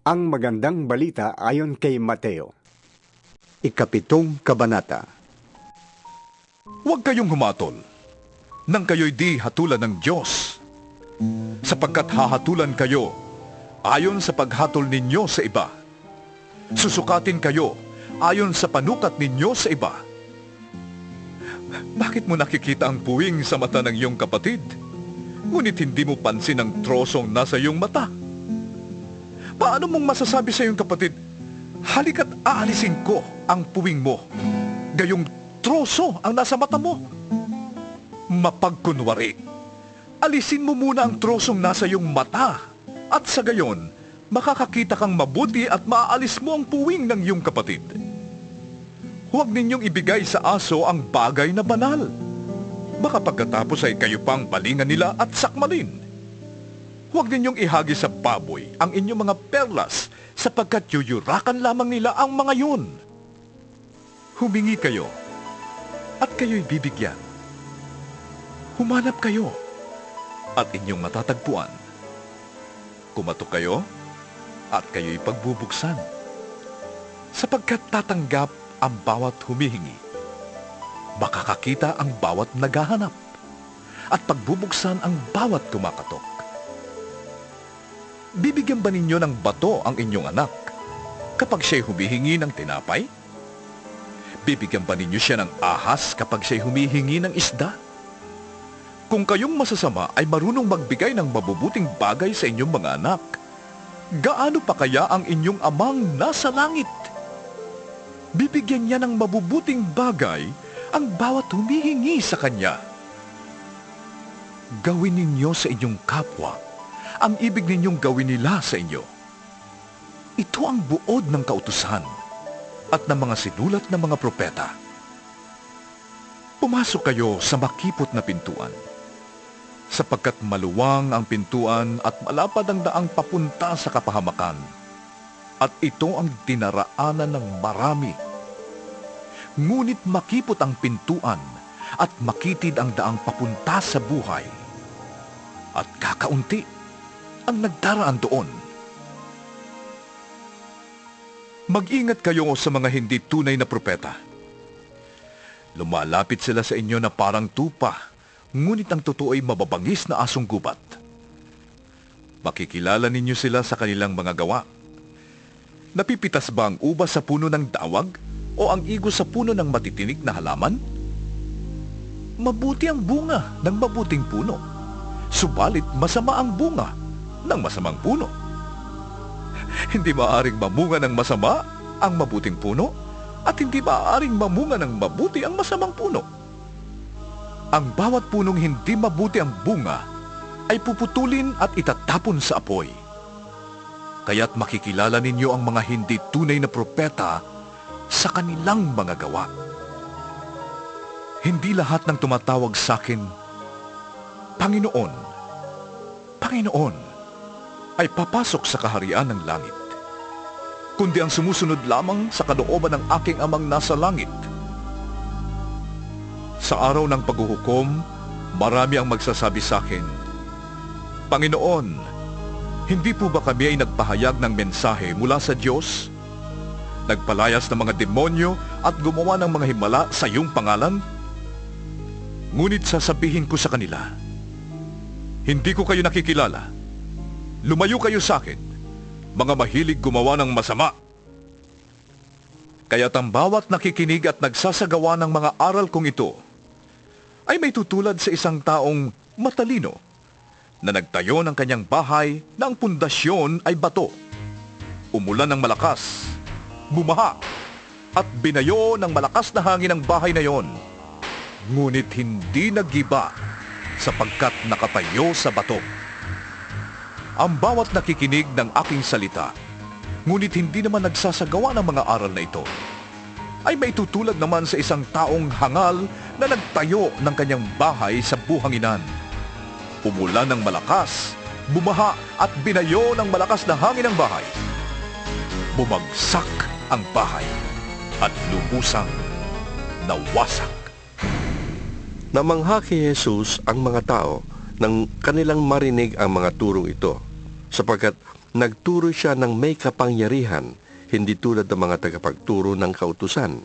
Ang magandang balita ayon kay Mateo. Ikapitong kabanata. Huwag kayong humatol, nang kayo'y di hatulan ng Diyos. Sapagkat hahatulan kayo ayon sa paghatol ninyo sa iba. Susukatin kayo ayon sa panukat ninyo sa iba. Bakit mo nakikita ang puwing sa mata ng iyong kapatid, ngunit hindi mo pansin ang trosong nasa iyong mata? Paano mong masasabi sa iyong kapatid, halika't aalisin ko ang puwing mo, gayong troso ang nasa mata mo? Mapagkunwari, alisin mo muna ang trosong nasa iyong mata, at sa gayon, makakakita kang mabuti at maaalis mo ang puwing ng iyong kapatid. Huwag ninyong ibigay sa aso ang bagay na banal. Baka pagkatapos ay kayo pang balingan nila at sakmalin. Huwag ninyong ihagi sa baboy ang inyong mga perlas, sapagkat yuyurakan lamang nila ang mga yun. Humingi kayo, at kayo'y bibigyan. Humanap kayo, at inyong matatagpuan. Kumatok kayo, at kayo'y pagbubuksan. Sapagkat tatanggap ang bawat humihingi. Makakakita ang bawat naghahanap, at pagbubuksan ang bawat kumakatok. Bibigyan ba ninyo ng bato ang inyong anak kapag siya'y humihingi ng tinapay? Bibigyan ba ninyo siya ng ahas kapag siya'y humihingi ng isda? Kung kayong masasama ay marunong magbigay ng mabubuting bagay sa inyong mga anak, gaano pa kaya ang inyong amang nasa langit? Bibigyan niya ng mabubuting bagay ang bawat humihingi sa kanya. Gawin ninyo sa inyong kapwa ang ibig ninyong gawin nila sa inyo. Ito ang buod ng kautusan at ng mga sinulat ng mga propeta. Pumasok kayo sa makipot na pintuan, sapagkat maluwang ang pintuan at malapad ang daang papunta sa kapahamakan, at ito ang dinaraanan ng marami. Ngunit makipot ang pintuan at makitid ang daang papunta sa buhay, at kakaunti ang nagdaraan doon. Mag-ingat kayo sa mga hindi tunay na propeta. Lumalapit sila sa inyo na parang tupa, ngunit ang totoo ay mababangis na asong gubat. Makikilala ninyo sila sa kanilang mga gawa. Napipitas ba ang ubas sa puno ng dawag o ang igos sa puno ng matitinik na halaman? Mabuti ang bunga ng mabuting puno, subalit masama ang bunga ng masamang puno. Hindi maaaring mamunga ng masama ang mabuting puno, at hindi maaaring mamunga ng mabuti ang masamang puno. Ang bawat punong hindi mabuti ang bunga ay puputulin at itatapon sa apoy. Kaya't makikilala ninyo ang mga hindi tunay na propeta sa kanilang mga gawa. Hindi lahat ng tumatawag sa akin, Panginoon, Panginoon, ay papasok sa kaharian ng langit, kundi ang sumusunod lamang sa kalooban ng aking amang nasa langit. Sa araw ng paghuhukom, marami ang magsasabi sa akin, Panginoon, hindi po ba kami ay nagpahayag ng mensahe mula sa Diyos? Nagpalayas ng mga demonyo at gumawa ng mga himala sa iyong pangalan? Ngunit sasabihin ko sa kanila, hindi ko kayo nakikilala. Lumayo kayo sa akin, mga mahilig gumawa ng masama. Kaya't ang bawat nakikinig at nagsasagawa ng mga aral kong ito ay may tutulad sa isang taong matalino na nagtayo ng kanyang bahay na ang pundasyon ay bato. Umulan ng malakas, bumaha, at binayo ng malakas na hangin ang bahay na yon. Ngunit hindi nagiba sapagkat nakatayo sa bato. Ang bawat nakikinig ng aking salita, ngunit hindi naman nagsasagawa ng mga aral na ito, ay may tutulad naman sa isang taong hangal na nagtayo ng kanyang bahay sa buhanginan. Umulan ng malakas, bumaha at binayo ng malakas na hangin ang bahay. Bumagsak ang bahay at lubusang nawasak. Namangha kay Jesus ang mga tao nang kanilang marinig ang mga turong ito, sapagkat Nagturo siya ng may kapangyarihan, hindi tulad ng mga tagapagturo ng kautusan.